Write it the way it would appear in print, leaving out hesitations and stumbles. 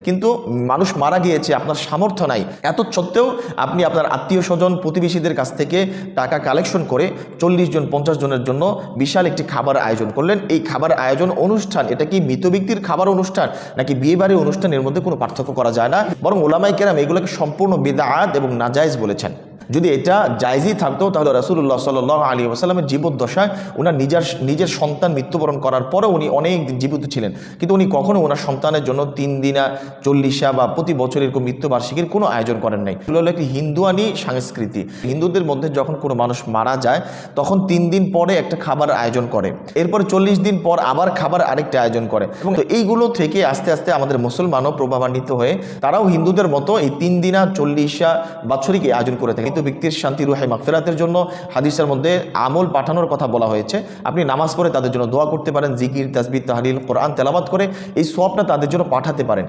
কিন্তু মানুষ মারা গিয়েছে, আপনার সামর্থ্য নাই, এত সত্ত্বেও আপনি আপনার আত্মীয় স্বজন প্রতিবেশীদের কাছ থেকে টাকা কালেকশন করে 40 জন 50 জনের জন্য বিশাল একটি খাবার আয়োজন করলেন। এই খাবার আয়োজন অনুষ্ঠান, এটা কি মৃত ব্যক্তির খাবার অনুষ্ঠান নাকি বিয়েবাড়ির অনুষ্ঠানের মধ্যে কোনো পার্থক্য করা যায় না, বরং ওলামায়ে কেরাম এগুলোকে সম্পূর্ণ বিদআত এবং নাজায়েজ বলেছেন। যদি এটা জায়েজই থাকতো তাহলে রাসূলুল্লাহ সাল্লাল্লাহু আলাইহি ওয়াসাল্লামের জীবদ্দশায় ওনার নিজের সন্তান মৃত্যুবরণ করার পরে উনি অনেক দিন জীবিত ছিলেন, কিন্তু উনি কখনো ওনার সন্তানের জন্য 3 দিনা 40 বা প্রতি বছর এরকম মৃত্যুবার্ষিকীর কোনো আয়োজন করেন নাই। এগুলো হলো একটি হিন্দুয়ানি সংস্কৃতি। হিন্দুদের মধ্যে যখন কোনো মানুষ মারা যায় তখন 3 দিন পরে একটা খাবার আয়োজন করে, এরপরে 40 দিন পর আবার খাবার আরেকটা আয়োজন করে, এবং তো এইগুলো থেকে আস্তে আস্তে আমাদের মুসলমানও প্রভাবান্বিত হয়ে তারাও হিন্দুদের মতো এই 3 দিনা 40 বাৎসরিক আয়োজন করে থাকে। কিন্তু ব্যক্তির শান্তি রুহে মাগফিরাতের জন্য হাদিসের মধ্যে আমল পাঠানোর কথা বলা হয়েছে। আপনি নামাজ পড়ে তাদের জন্য দোয়া করতে পারেন, জিকির তাসবিহ তাহলিল কোরআন তেলাওয়াত করে এই সওয়াবটা তাদের জন্য পাঠাতে পারেন।